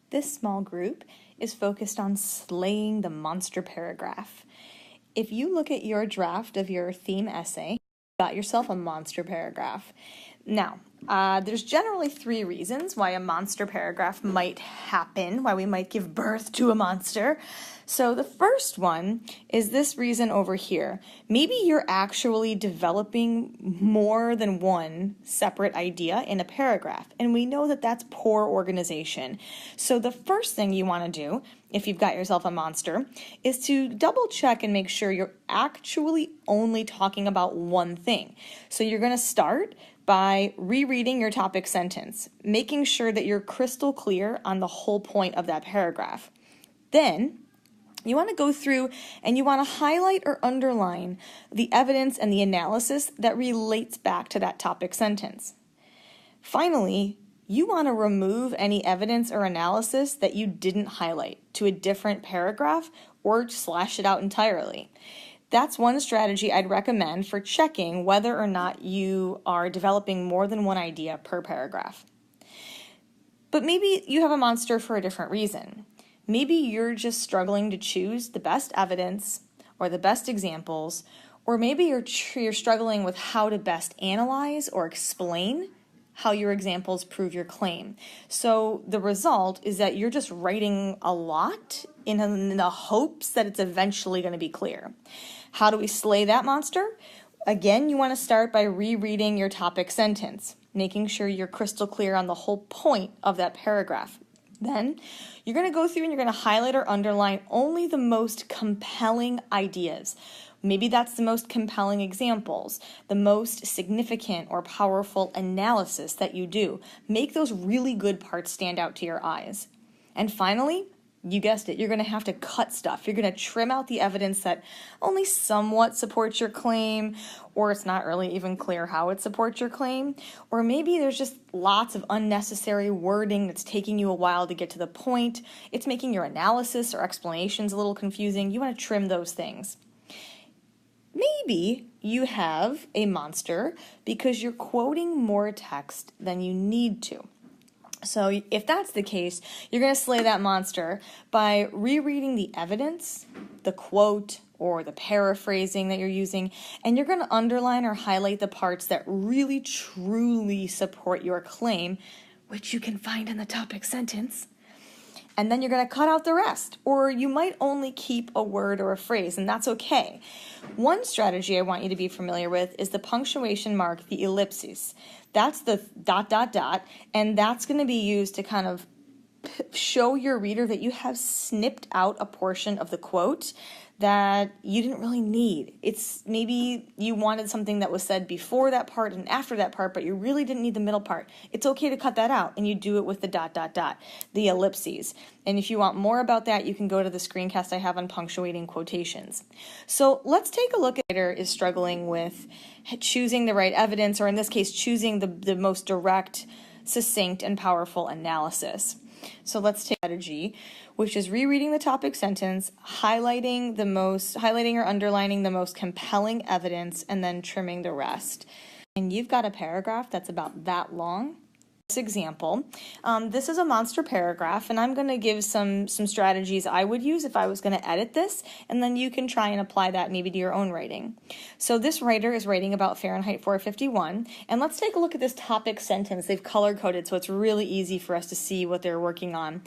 This small group is focused on slaying the monster paragraph. If you look at your draft of your theme essay, you got yourself a monster paragraph. Now, there's generally 3 reasons why a monster paragraph might happen, why we might give birth to a monster. So the first one is this reason over here. Maybe you're actually developing more than one separate idea in a paragraph, and we know that that's poor organization. So the first thing you want to do, if you've got yourself a monster, is to double check and make sure you're actually only talking about one thing. So you're going to start by rereading your topic sentence, making sure that you're crystal clear on the whole point of that paragraph. Then you want to go through and you want to highlight or underline the evidence and the analysis that relates back to that topic sentence. Finally, you want to remove any evidence or analysis that you didn't highlight to a different paragraph or slash it out entirely. That's one strategy I'd recommend for checking whether or not you are developing more than one idea per paragraph. But maybe you have a monster for a different reason. Maybe you're just struggling to choose the best evidence or the best examples, or maybe you're struggling with how to best analyze or explain how your examples prove your claim. So the result is that you're just writing a lot in the hopes that it's eventually going to be clear. How do we slay that monster? Again, you want to start by rereading your topic sentence, making sure you're crystal clear on the whole point of that paragraph. Then you're going to go through and you're going to highlight or underline only the most compelling ideas. Maybe that's the most compelling examples, the most significant or powerful analysis that you do. Make those really good parts stand out to your eyes. And finally, you guessed it, you're going to have to cut stuff. You're going to trim out the evidence that only somewhat supports your claim, or it's not really even clear how it supports your claim, or maybe there's just lots of unnecessary wording that's taking you a while to get to the point. It's making your analysis or explanations a little confusing. You want to trim those things. Maybe you have a monster because you're quoting more text than you need to. So if that's the case, you're going to slay that monster by rereading the evidence, the quote, or the paraphrasing that you're using, and you're going to underline or highlight the parts that really truly support your claim, which you can find in the topic sentence. And then you're going to cut out the rest, or you might only keep a word or a phrase, and that's okay. One strategy I want you to be familiar with is the punctuation mark, the ellipses. That's the ... and that's going to be used to kind of show your reader that you have snipped out a portion of the quote that you didn't really need. It's maybe you wanted something that was said before that part and after that part, but you really didn't need the middle part. It's okay to cut that out, and you do it with the ... the ellipses. And if you want more about that, you can go to the screencast I have on punctuating quotations. So let's take a look at writer is struggling with choosing the right evidence, or in this case, choosing the most direct, succinct, and powerful analysis. So let's take strategy, which is rereading the topic sentence, highlighting or underlining the most compelling evidence, and then trimming the rest. And you've got a paragraph that's about that long. This example, this is a monster paragraph, and I'm going to give some strategies I would use if I was going to edit this, and then you can try and apply that maybe to your own writing. So this writer is writing about Fahrenheit 451, and let's take a look at this topic sentence. They've color-coded, so it's really easy for us to see what they're working on.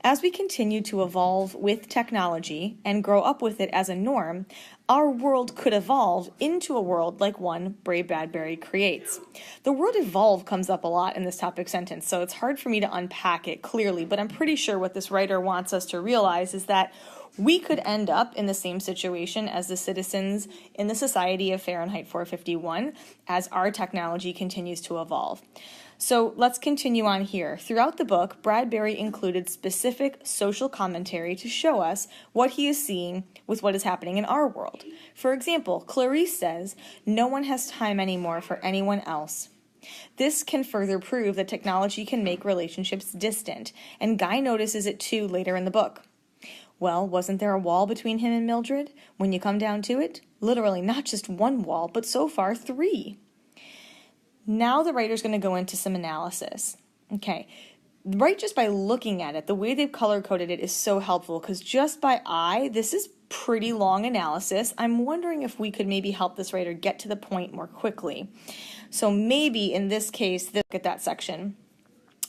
As we continue to evolve with technology and grow up with it as a norm, our world could evolve into a world like one Bray Bradbury creates. The word evolve comes up a lot in this topic sentence, so it's hard for me to unpack it clearly, but I'm pretty sure what this writer wants us to realize is that we could end up in the same situation as the citizens in the society of Fahrenheit 451 as our technology continues to evolve. So let's continue on here. Throughout the book, Bradbury included specific social commentary to show us what he is seeing with what is happening in our world. For example, Clarice says, "No one has time anymore for anyone else." This can further prove that technology can make relationships distant, and Guy notices it too later in the book. Well, wasn't there a wall between him and Mildred? When you come down to it, literally not just one wall, but so far 3. Now the writer's going to go into some analysis. Okay, right just by looking at it, the way they've color coded it is so helpful, because just by eye, this is pretty long analysis. I'm wondering if we could maybe help this writer get to the point more quickly. So maybe in this case, look at that section.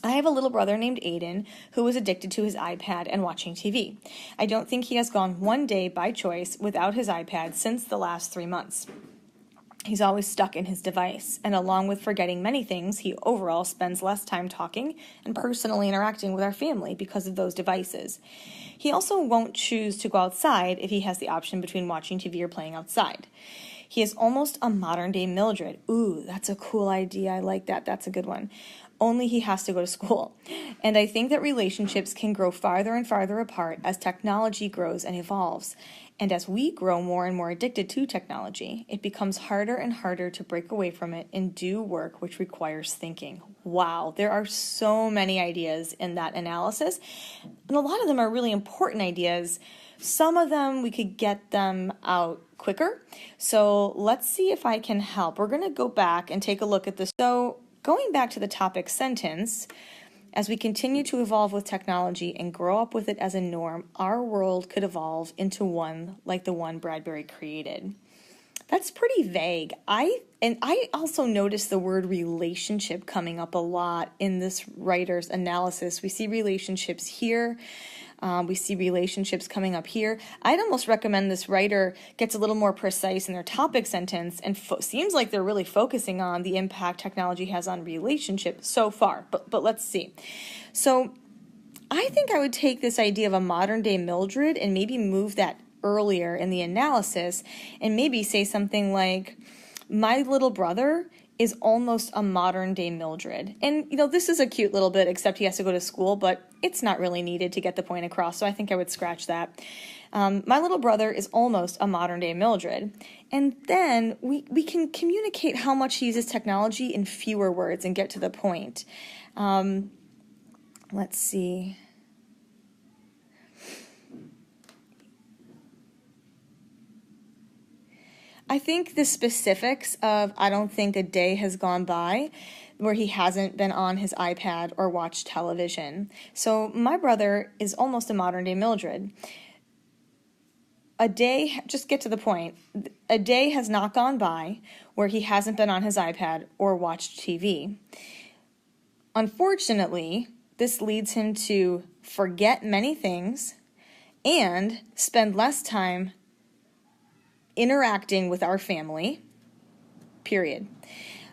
I have a little brother named Aiden who was addicted to his iPad and watching TV. I don't think he has gone one day by choice without his iPad since the last 3 months. He's always stuck in his device, and along with forgetting many things, he overall spends less time talking and personally interacting with our family because of those devices. He also won't choose to go outside if he has the option between watching TV or playing outside. He is almost a modern-day Mildred. Ooh, that's a cool idea. I like that. That's a good one. Only he has to go to school. And I think that relationships can grow farther and farther apart as technology grows and evolves. And as we grow more and more addicted to technology, it becomes harder and harder to break away from it and do work which requires thinking. Wow, there are so many ideas in that analysis, and a lot of them are really important ideas. Some of them, we could get them out quicker. So let's see if I can help. We're going to go back and take a look at this. So going back to the topic sentence, as we continue to evolve with technology and grow up with it as a norm, our world could evolve into one like the one Bradbury created. That's pretty vague. I also noticed the word relationship coming up a lot in this writer's analysis. We see relationships here. We see relationships coming up here. I'd almost recommend this writer gets a little more precise in their topic sentence, and seems like they're really focusing on the impact technology has on relationships so far. But let's see. So I think I would take this idea of a modern-day Mildred and maybe move that earlier in the analysis, and maybe say something like, my little brother is almost a modern-day Mildred. And, this is a cute little bit, except he has to go to school, but it's not really needed to get the point across, so I think I would scratch that. My little brother is almost a modern-day Mildred. And then we can communicate how much he uses technology in fewer words and get to the point. Let's see. I think the specifics of I don't think a day has gone by where he hasn't been on his iPad or watched television. So my brother is almost a modern-day Mildred. A day, just get to the point, a day has not gone by where he hasn't been on his iPad or watched TV. Unfortunately, this leads him to forget many things and spend less time interacting with our family, period.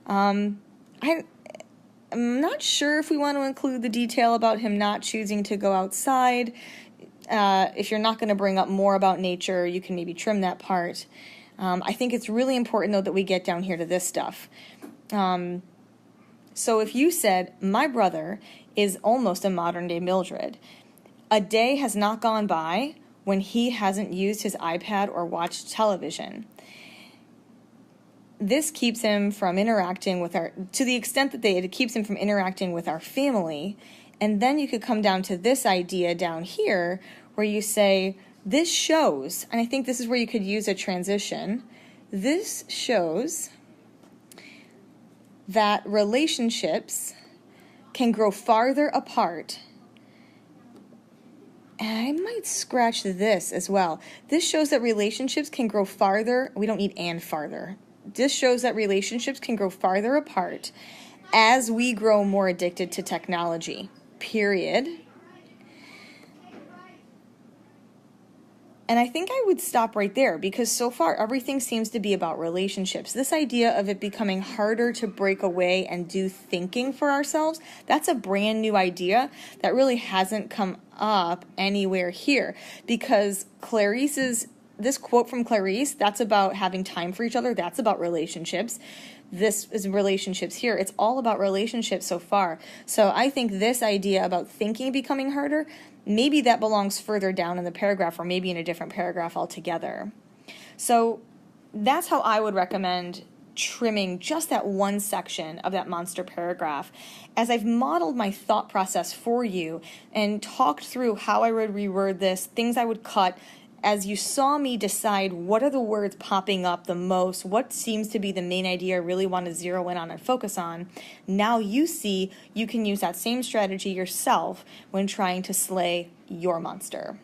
I'm not sure if we want to include the detail about him not choosing to go outside. If you're not going to bring up more about nature, you can maybe trim that part. I think it's really important, though, that we get down here to this stuff. So if you said, my brother is almost a modern-day Mildred, a day has not gone by when he hasn't used his iPad or watched television. This keeps him from interacting with to the extent that it keeps him from interacting with our family. And then you could come down to this idea down here where you say, this shows, and I think this is where you could use a transition, this shows that relationships can grow farther apart. And I might scratch this as well. This shows that relationships can grow farther. We don't need and farther. This shows that relationships can grow farther apart as we grow more addicted to technology, period. And I think I would stop right there, because so far everything seems to be about relationships. This idea of it becoming harder to break away and do thinking for ourselves, that's a brand new idea that really hasn't come up anywhere here, because this quote from Clarice, that's about having time for each other. That's about relationships. This is relationships here. It's all about relationships so far. So I think this idea about thinking becoming harder, maybe that belongs further down in the paragraph, or maybe in a different paragraph altogether. So that's how I would recommend trimming just that one section of that monster paragraph. As I've modeled my thought process for you and talked through how I would reword this, things I would cut, as you saw me decide what are the words popping up the most, what seems to be the main idea I really want to zero in on and focus on, now you see you can use that same strategy yourself when trying to slay your monster.